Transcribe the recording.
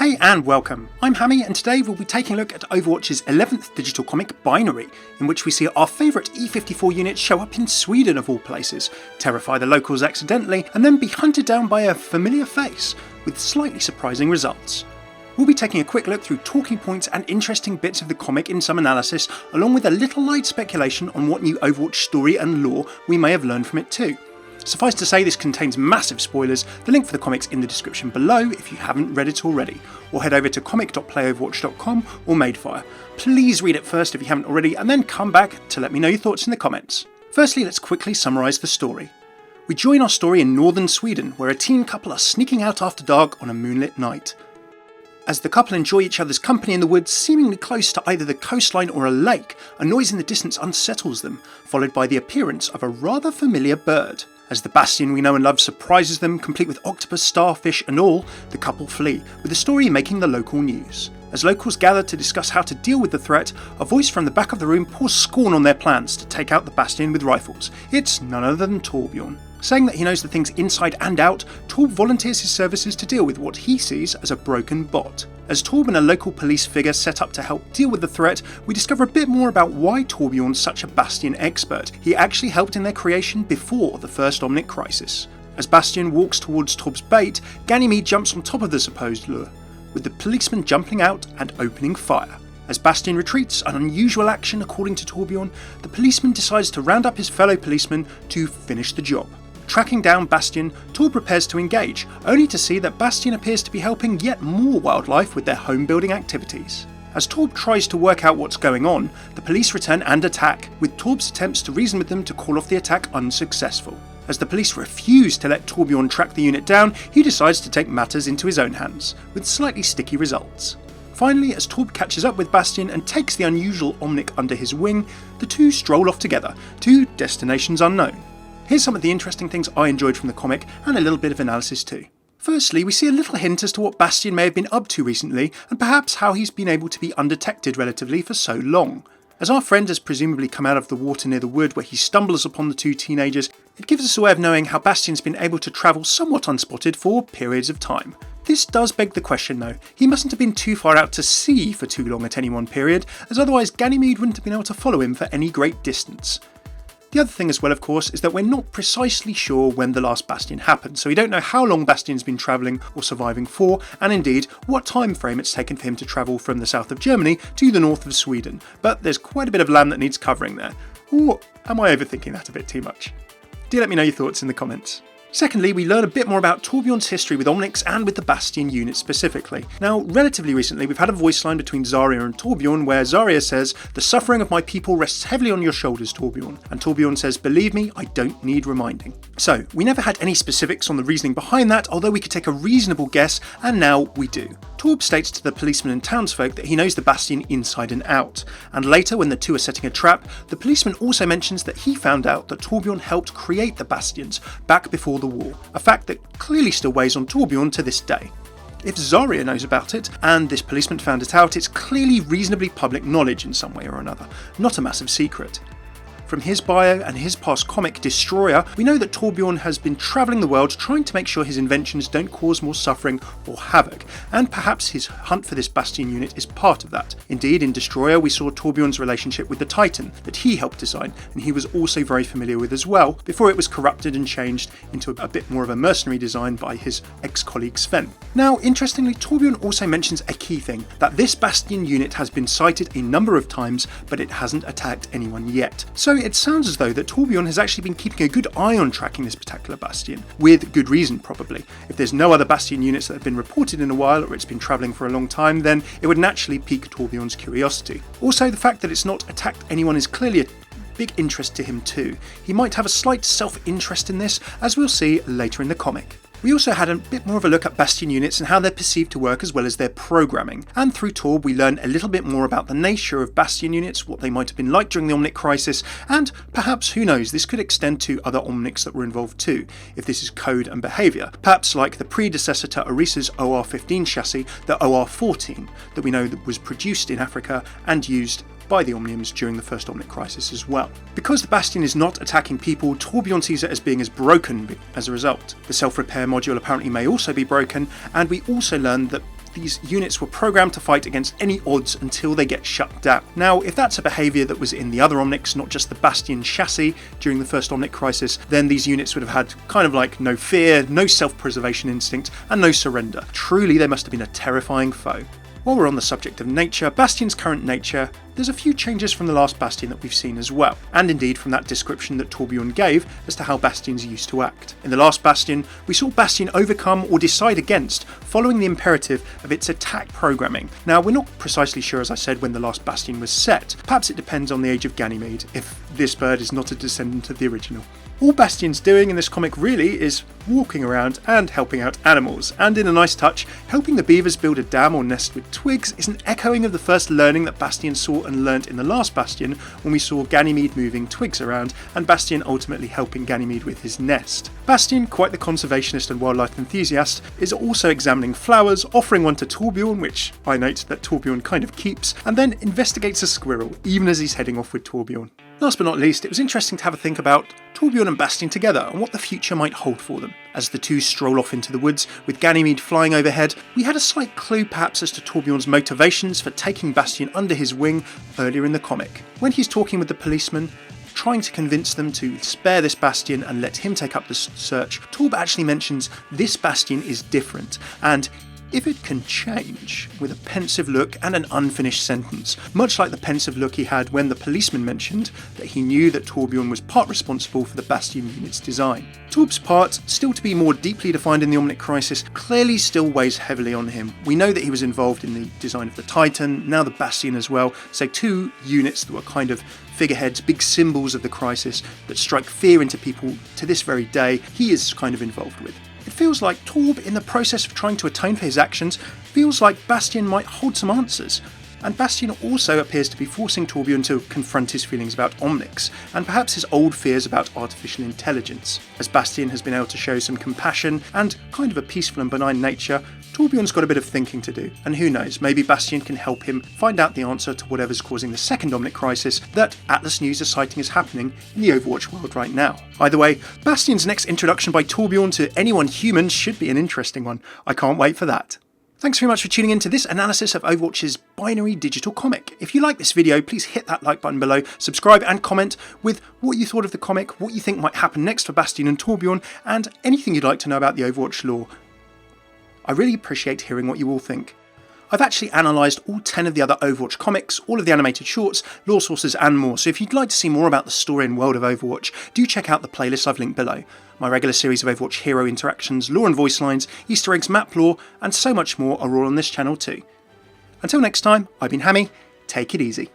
Hey and welcome, I'm Hammeh and today we'll be taking a look at Overwatch's 11th digital comic Binary, in which we see our favourite E54 unit show up in Sweden of all places, terrify the locals accidentally, and then be hunted down by a familiar face, with slightly surprising results. We'll be taking a quick look through talking points and interesting bits of the comic in some analysis, along with a little light speculation on what new Overwatch story and lore we may have learned from it too. Suffice to say, this contains massive spoilers. The link for the comics in the description below if you haven't read it already, or head over to comic.playoverwatch.com or Madefire. Please read it first if you haven't already, and then come back to let me know your thoughts in the comments. Firstly, let's quickly summarise the story. We join our story in northern Sweden, where a teen couple are sneaking out after dark on a moonlit night. As the couple enjoy each other's company in the woods, seemingly close to either the coastline or a lake, a noise in the distance unsettles them, followed by the appearance of a rather familiar bird. As the Bastion we know and love surprises them, complete with octopus, starfish and all, the couple flee, with the story making the local news. As locals gather to discuss how to deal with the threat, a voice from the back of the room pours scorn on their plans to take out the Bastion with rifles. It's none other than TORBJORN. Saying that he knows the things inside and out, TORB volunteers his services to deal with what he sees as a broken bot. As TORB and a local police figure set up to help deal with the threat, we discover a bit more about why TORBJORN's such a Bastion expert. He actually helped in their creation before the First Omnic Crisis. As Bastion walks towards TORB's bait, Ganymede jumps on top of the supposed lure, with the policeman jumping out and opening fire. As Bastion retreats, an unusual action according to TORBJORN, the policeman decides to round up his fellow policemen to finish the job. Tracking down Bastion, TORB prepares to engage, only to see that Bastion appears to be helping yet more wildlife with their home building activities. As TORB tries to work out what's going on, the police return and attack, with TORB's attempts to reason with them to call off the attack unsuccessful. As the police refuse to let TORBJORN track the unit down, he decides to take matters into his own hands, with slightly sticky results. Finally, as TORB catches up with Bastion and takes the unusual Omnic under his wing, the two stroll off together, to destinations unknown. Here's some of the interesting things I enjoyed from the comic, and a little bit of analysis too. Firstly, we see a little hint as to what Bastion may have been up to recently, and perhaps how he's been able to be undetected relatively for so long. As our friend has presumably come out of the water near the wood where he stumbles upon the two teenagers, it gives us a way of knowing how Bastion's been able to travel somewhat unspotted for periods of time. This does beg the question though, he mustn't have been too far out to sea for too long at any one period, as otherwise Ganymede wouldn't have been able to follow him for any great distance. The other thing as well, of course, is that we're not precisely sure when the last Bastion happened, so we don't know how long Bastion's been travelling or surviving for, and indeed what time frame it's taken for him to travel from the south of Germany to the north of Sweden, but there's quite a bit of land that needs covering there. Or am I overthinking that a bit too much? Do let me know your thoughts in the comments. Secondly, we learn a bit more about TORBJORN's history with Omnics and with the Bastion unit specifically. Now, relatively recently, we've had a voice line between Zarya and TORBJORN where Zarya says, "The suffering of my people rests heavily on your shoulders, TORBJORN," and TORBJORN says, "Believe me, I don't need reminding." So, we never had any specifics on the reasoning behind that, although we could take a reasonable guess, and now we do. TORB states to the policeman and townsfolk that he knows the Bastion inside and out, and later when the two are setting a trap, the policeman also mentions that he found out that TORBJORN helped create the Bastions back before the war, a fact that clearly still weighs on TORBJORN to this day. If Zarya knows about it, and this policeman found it out, it's clearly reasonably public knowledge in some way or another, not a massive secret. From his bio and his past comic Destroyer, we know that TORBJORN has been travelling the world trying to make sure his inventions don't cause more suffering or havoc, and perhaps his hunt for this Bastion unit is part of that. Indeed, in Destroyer we saw TORBJORN's relationship with the Titan that he helped design, and he was also very familiar with as well, before it was corrupted and changed into a bit more of a mercenary design by his ex-colleague Sven. Now, interestingly, TORBJORN also mentions a key thing, that this Bastion unit has been sighted a number of times, but it hasn't attacked anyone yet. So it sounds as though that TORBJORN has actually been keeping a good eye on tracking this particular Bastion, with good reason probably. If there's no other Bastion units that have been reported in a while, or it's been travelling for a long time, then it would naturally pique TORBJORN's curiosity. Also, the fact that it's not attacked anyone is clearly a big interest to him too. He might have a slight self-interest in this, as we'll see later in the comic. We also had a bit more of a look at Bastion units and how they're perceived to work as well as their programming, and through TORB we learn a little bit more about the nature of Bastion units, what they might have been like during the Omnic Crisis, and perhaps, who knows, this could extend to other Omnics that were involved too, if this is code and behaviour, perhaps like the predecessor to Orisa's OR-15 chassis, the OR-14, that we know that was produced in Africa and used by the Omniums during the First Omnic Crisis as well. Because the Bastion is not attacking people, TORBJORN sees it as being as broken as a result. The self-repair module apparently may also be broken, and we also learn that these units were programmed to fight against any odds until they get shut down. Now, if that's a behaviour that was in the other Omnics, not just the Bastion chassis during the First Omnic Crisis, then these units would have had kind of like no fear, no self-preservation instinct, and no surrender. Truly, they must have been a terrifying foe. While we're on the subject of nature, Bastion's current nature, there's a few changes from the last Bastion that we've seen as well, and indeed from that description that TORBJORN gave as to how Bastions used to act. In the last Bastion, we saw Bastion overcome or decide against, following the imperative of its attack programming. Now, we're not precisely sure, as I said, when the last Bastion was set. Perhaps it depends on the age of Ganymede, if this bird is not a descendant of the original. All Bastion's doing in this comic really is walking around and helping out animals, and in a nice touch, helping the beavers build a dam or nest with twigs is an echoing of the first learning that Bastion saw and learnt in the last Bastion, when we saw Ganymede moving twigs around and Bastion ultimately helping Ganymede with his nest. Bastion, quite the conservationist and wildlife enthusiast, is also examining flowers, offering one to TORBJORN, which I note that TORBJORN kind of keeps, and then investigates a squirrel, even as he's heading off with TORBJORN. Last but not least, it was interesting to have a think about TORBJORN and Bastion together and what the future might hold for them. As the two stroll off into the woods, with Ganymede flying overhead, we had a slight clue perhaps as to TORBJORN's motivations for taking Bastion under his wing earlier in the comic. When he's talking with the policeman, trying to convince them to spare this Bastion and let him take up the search, Torb actually mentions this Bastion is different, and if it can change, with a pensive look and an unfinished sentence, much like the pensive look he had when the policeman mentioned that he knew that TORBJORN was part responsible for the Bastion unit's design. Torb's part, still to be more deeply defined in the Omnic Crisis, clearly still weighs heavily on him. We know that he was involved in the design of the Titan, now the Bastion as well, so two units that were kind of figureheads, big symbols of the Crisis that strike fear into people to this very day, he is kind of involved with. It feels like Torb, in the process of trying to atone for his actions, feels like Bastion might hold some answers. And Bastion also appears to be forcing TORBJORN to confront his feelings about Omnics, and perhaps his old fears about artificial intelligence. As Bastion has been able to show some compassion and kind of a peaceful and benign nature, TORBJORN's got a bit of thinking to do, and who knows, maybe Bastion can help him find out the answer to whatever's causing the second Omnic Crisis that Atlas News is citing as happening in the Overwatch world right now. Either way, Bastion's next introduction by TORBJORN to anyone human should be an interesting one. I can't wait for that. Thanks very much for tuning in to this analysis of Overwatch's binary digital comic. If you like this video, please hit that like button below, subscribe and comment with what you thought of the comic, what you think might happen next for Bastion and TORBJORN, and anything you'd like to know about the Overwatch lore. I really appreciate hearing what you all think. I've actually analysed all 10 of the other Overwatch comics, all of the animated shorts, lore sources and more, so if you'd like to see more about the story and world of Overwatch, do check out the playlist I've linked below. My regular series of Overwatch hero interactions, lore and voice lines, Easter eggs, map lore, and so much more are all on this channel too. Until next time, I've been Hammeh, take it easy.